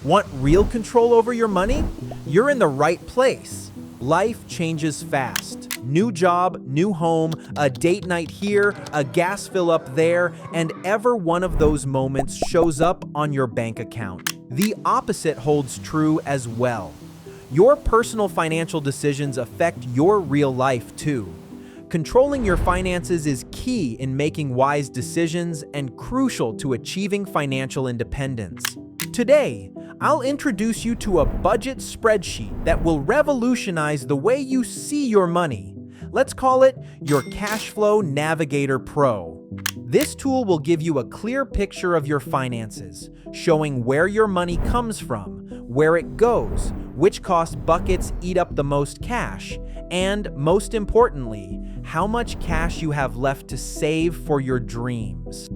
Want real control over your money? You're in the right place. Life changes fast. New job, new home, a date night here, a gas fill up there, and ever one of those moments shows up on your bank account. The opposite holds true as well. Your personal financial decisions affect your real life too. Controlling your finances is key in making wise decisions and crucial to achieving financial independence. Today, I'll introduce you to a budget spreadsheet that will revolutionize the way you see your money. Let's call it your Cashflow Navigator Pro. This tool will give you a clear picture of your finances, showing where your money comes from, where it goes, which cost buckets eat up the most cash, and most importantly, how much cash you have left to save for your dreams.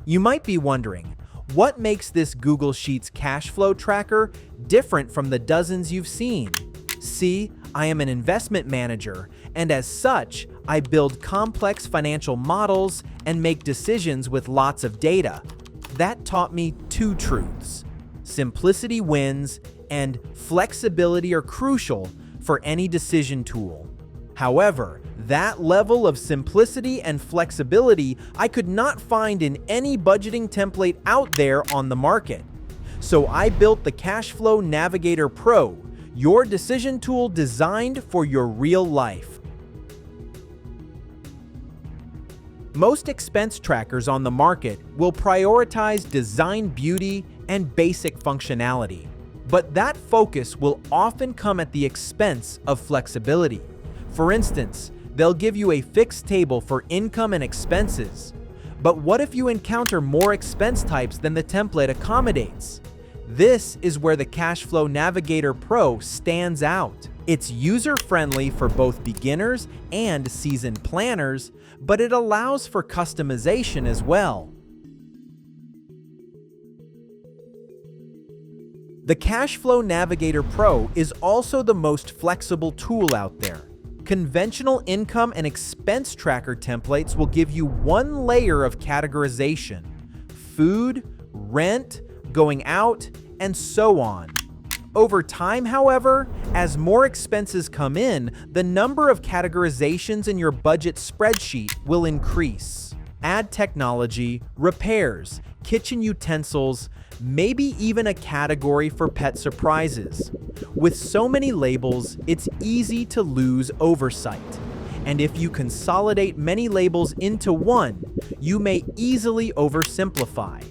You might be wondering, what makes this Google Sheets cash flow tracker different from the dozens you've seen? See, I am an investment manager, and as such, I build complex financial models and make decisions with lots of data. That taught me two truths. Simplicity wins, and flexibility are crucial for any decision tool. However, that level of simplicity and flexibility I could not find in any budgeting template out there on the market. So I built the Cashflow Navigator Pro, your decision tool designed for your real life. Most expense trackers on the market will prioritize design beauty and basic functionality, but that focus will often come at the expense of flexibility. For instance, they'll give you a fixed table for income and expenses. But what if you encounter more expense types than the template accommodates? This is where the Cashflow Navigator Pro stands out. It's user-friendly for both beginners and seasoned planners, but it allows for customization as well. The Cashflow Navigator Pro is also the most flexible tool out there. Conventional income and expense tracker templates will give you one layer of categorization: food, rent, going out, and so on. Over time, however, as more expenses come in, the number of categorizations in your budget spreadsheet will increase. Add technology, repairs, kitchen utensils, maybe even a category for pet surprises. With so many labels, it's easy to lose oversight. And if you consolidate many labels into one, you may easily oversimplify.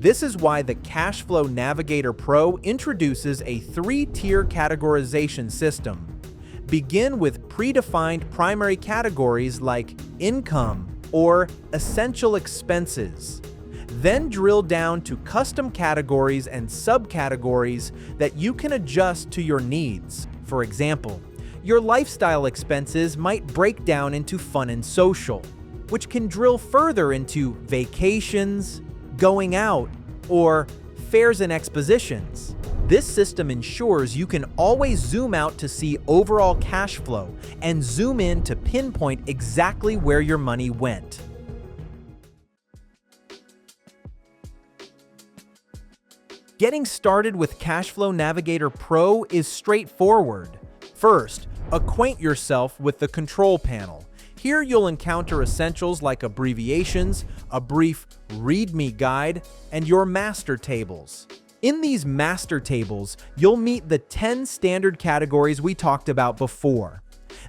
This is why the Cashflow Navigator Pro introduces a 3-tier categorization system. Begin with predefined primary categories like income or essential expenses. Then drill down to custom categories and subcategories that you can adjust to your needs. For example, your lifestyle expenses might break down into fun and social, which can drill further into vacations, going out, or fairs and expositions. This system ensures you can always zoom out to see overall cash flow and zoom in to pinpoint exactly where your money went. Getting started with Cashflow Navigator Pro is straightforward. First, acquaint yourself with the control panel. Here you'll encounter essentials like abbreviations, a brief README guide, and your master tables. In these master tables, you'll meet the 10 standard categories we talked about before.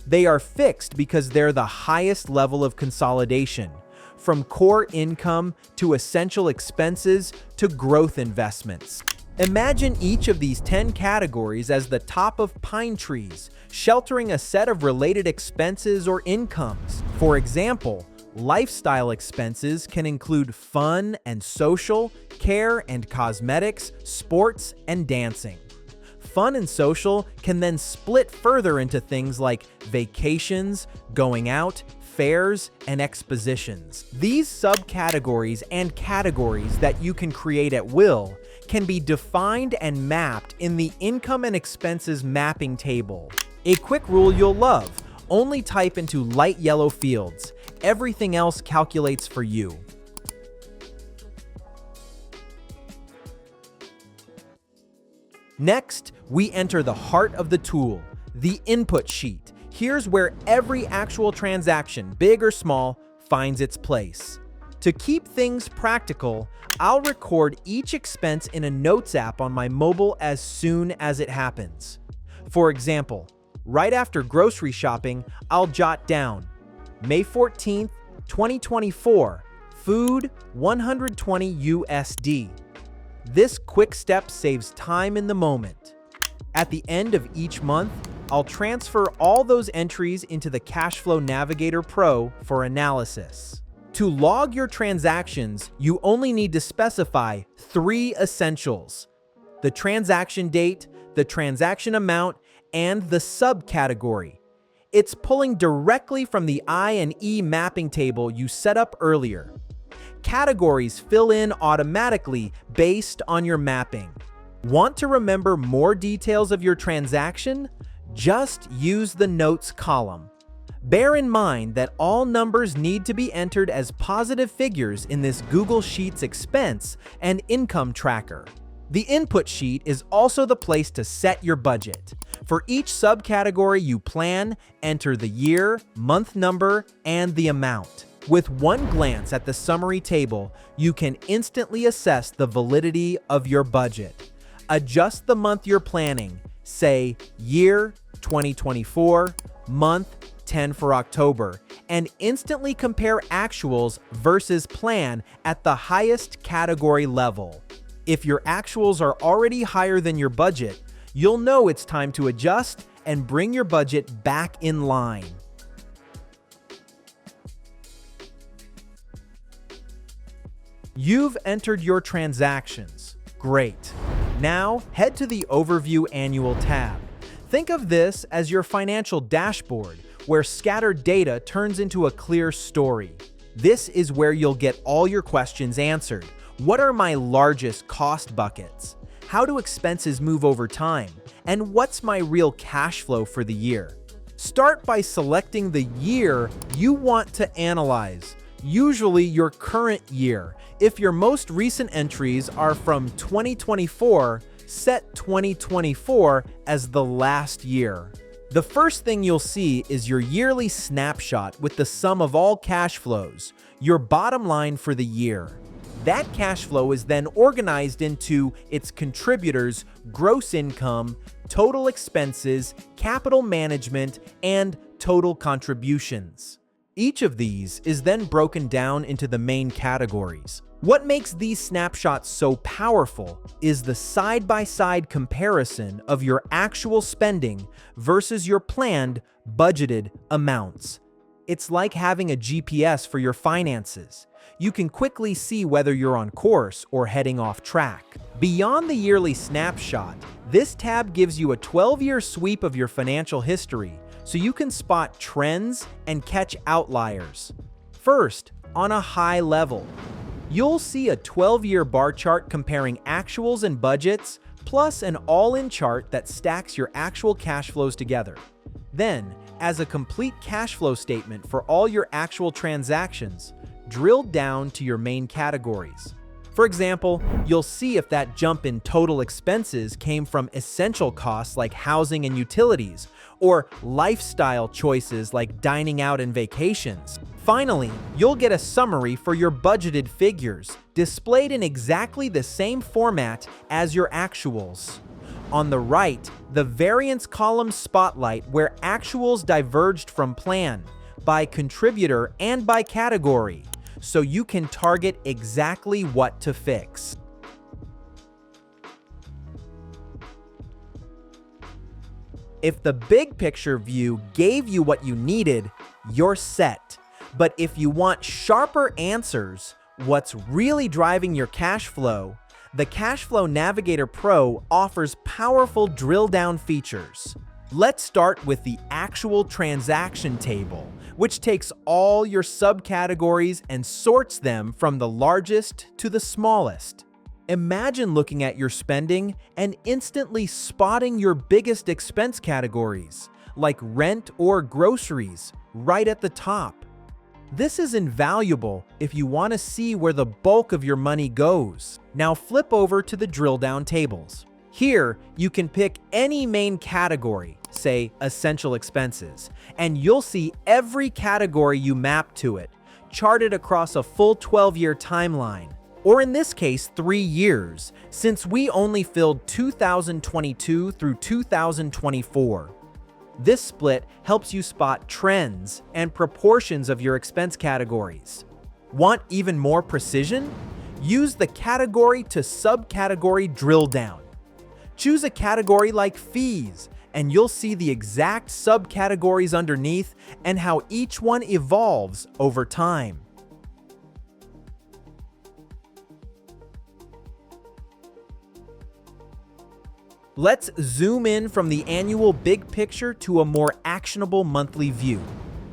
They are fixed because they're the highest level of consolidation, from core income to essential expenses to growth investments. Imagine each of these 10 categories as the top of pine trees, sheltering a set of related expenses or incomes. For example, lifestyle expenses can include fun and social, care and cosmetics, sports and dancing. Fun and social can then split further into things like vacations, going out, fairs, and expositions. These subcategories and categories that you can create at will can be defined and mapped in the income and expenses mapping table. A quick rule you'll love: only type into light yellow fields. Everything else calculates for you. Next, we enter the heart of the tool, the input sheet. Here's where every actual transaction, big or small, finds its place. To keep things practical, I'll record each expense in a notes app on my mobile as soon as it happens. For example, right after grocery shopping, I'll jot down May 14th, 2024, food, 120 USD. This quick step saves time in the moment. At the end of each month, I'll transfer all those entries into the Cashflow Navigator Pro for analysis. To log your transactions, you only need to specify 3 essentials: the transaction date, the transaction amount, and the subcategory. It's pulling directly from the I and E mapping table you set up earlier. Categories fill in automatically based on your mapping. Want to remember more details of your transaction? Just use the notes column. Bear in mind that all numbers need to be entered as positive figures in this Google Sheets expense and income tracker. The input sheet is also the place to set your budget. For each subcategory you plan, enter the year, month number, and the amount. With one glance at the summary table, you can instantly assess the validity of your budget. Adjust the month you're planning, say year 2024, month 10 for October, and instantly compare actuals versus plan at the highest category level. If your actuals are already higher than your budget, you'll know it's time to adjust and bring your budget back in line. You've entered your transactions. Great. Now, head to the Overview Annual tab. Think of this as your financial dashboard, where scattered data turns into a clear story. This is where you'll get all your questions answered. What are my largest cost buckets? How do expenses move over time? And what's my real cash flow for the year? Start by selecting the year you want to analyze, usually your current year. If your most recent entries are from 2024, set 2024 as the last year. The first thing you'll see is your yearly snapshot with the sum of all cash flows, your bottom line for the year. That cash flow is then organized into its contributors, gross income, total expenses, capital management, and total contributions. Each of these is then broken down into the main categories. What makes these snapshots so powerful is the side-by-side comparison of your actual spending versus your planned, budgeted amounts. It's like having a GPS for your finances. You can quickly see whether you're on course or heading off track. Beyond the yearly snapshot, this tab gives you a 12-year sweep of your financial history, so you can spot trends and catch outliers. First, on a high level, you'll see a 12-year bar chart comparing actuals and budgets, plus an all-in chart that stacks your actual cash flows together. Then, as a complete cash flow statement for all your actual transactions, drill down to your main categories. For example, you'll see if that jump in total expenses came from essential costs like housing and utilities, or lifestyle choices like dining out and vacations. Finally, you'll get a summary for your budgeted figures, displayed in exactly the same format as your actuals. On the right, the variance column spotlight where actuals diverged from plan, by contributor and by category, so you can target exactly what to fix. If the big picture view gave you what you needed, you're set. But if you want sharper answers, what's really driving your cash flow, the Cashflow Navigator Pro offers powerful drill-down features. Let's start with the actual transaction table, which takes all your subcategories and sorts them from the largest to the smallest. Imagine looking at your spending and instantly spotting your biggest expense categories, like rent or groceries, right at the top. This is invaluable if you want to see where the bulk of your money goes. Now flip over to the drill down tables. Here, you can pick any main category, say essential expenses, and you'll see every category you map to it, charted across a full 12-year timeline. Or in this case, 3 years, since we only filled 2022 through 2024. This split helps you spot trends and proportions of your expense categories. Want even more precision? Use the category to subcategory drill down. Choose a category like fees, and you'll see the exact subcategories underneath and how each one evolves over time. Let's zoom in from the annual big picture to a more actionable monthly view.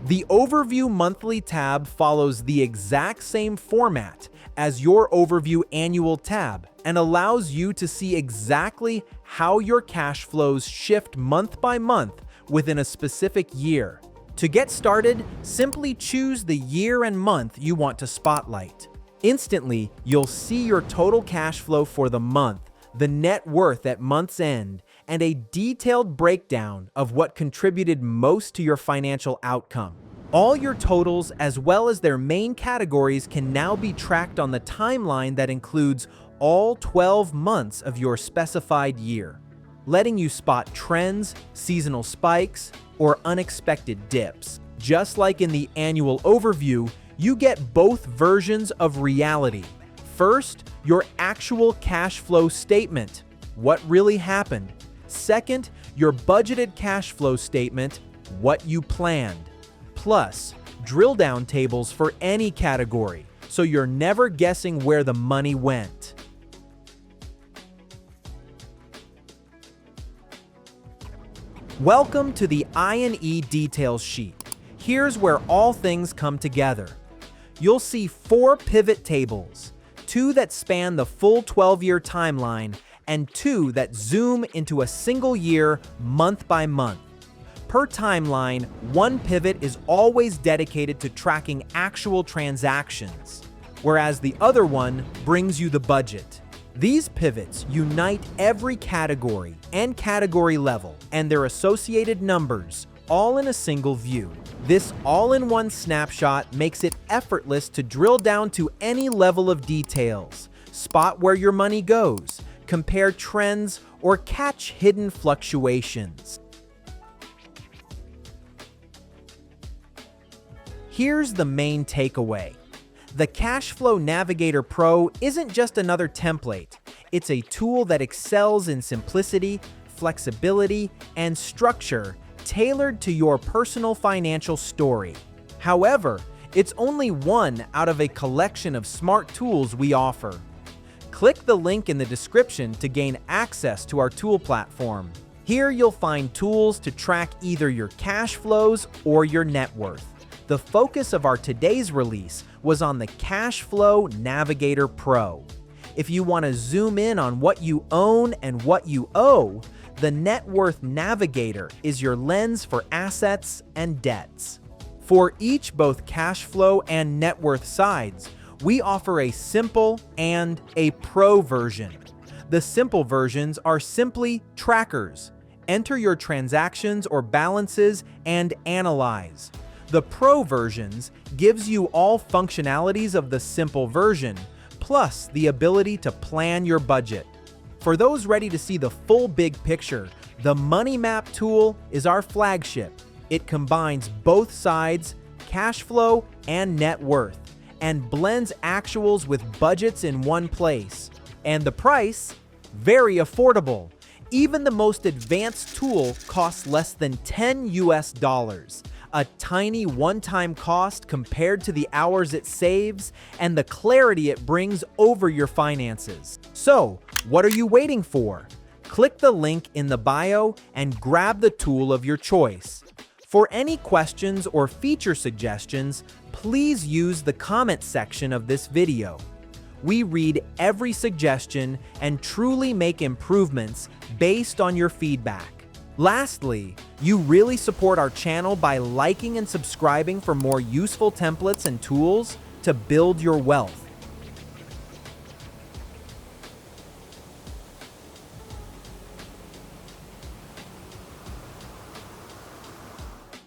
The Overview Monthly tab follows the exact same format as your Overview Annual tab and allows you to see exactly how your cash flows shift month by month within a specific year. To get started, simply choose the year and month you want to spotlight. Instantly, you'll see your total cash flow for the month, the net worth at month's end, and a detailed breakdown of what contributed most to your financial outcome. All your totals, as well as their main categories, can now be tracked on the timeline that includes all 12 months of your specified year, letting you spot trends, seasonal spikes, or unexpected dips. Just like in the annual overview, you get both versions of reality. First, your actual cash flow statement, what really happened. Second, your budgeted cash flow statement, what you planned. Plus, drill down tables for any category, so you're never guessing where the money went. Welcome to the I&E Details sheet. Here's where all things come together. You'll see 4 pivot tables, 2 that span the full 12-year timeline, and 2 that zoom into a single year, month by month. Per timeline, one pivot is always dedicated to tracking actual transactions, whereas the other one brings you the budget. These pivots unite every category and category level and their associated numbers, all in a single view. This all-in-one snapshot makes it effortless to drill down to any level of details, spot where your money goes, compare trends, or catch hidden fluctuations. Here's the main takeaway. The Cashflow Navigator Pro isn't just another template. It's a tool that excels in simplicity, flexibility, and structure tailored to your personal financial story. However, it's only one out of a collection of smart tools we offer. Click the link in the description to gain access to our tool platform. Here you'll find tools to track either your cash flows or your net worth. The focus of our today's release was on the Cashflow Navigator Pro. If you want to zoom in on what you own and what you owe, the Net Worth Navigator is your lens for assets and debts. For each both cash flow and net worth sides, we offer a simple and a pro version. The simple versions are simply trackers. Enter your transactions or balances and analyze. The Pro versions gives you all functionalities of the simple version, plus the ability to plan your budget. For those ready to see the full big picture, the Money Map tool is our flagship. It combines both sides, cash flow and net worth, and blends actuals with budgets in one place. And the price? Very affordable. Even the most advanced tool costs less than $10 US. A tiny one-time cost compared to the hours it saves and the clarity it brings over your finances. So, what are you waiting for? Click the link in the bio and grab the tool of your choice. For any questions or feature suggestions, please use the comment section of this video. We read every suggestion and truly make improvements based on your feedback. Lastly, you really support our channel by liking and subscribing for more useful templates and tools to build your wealth.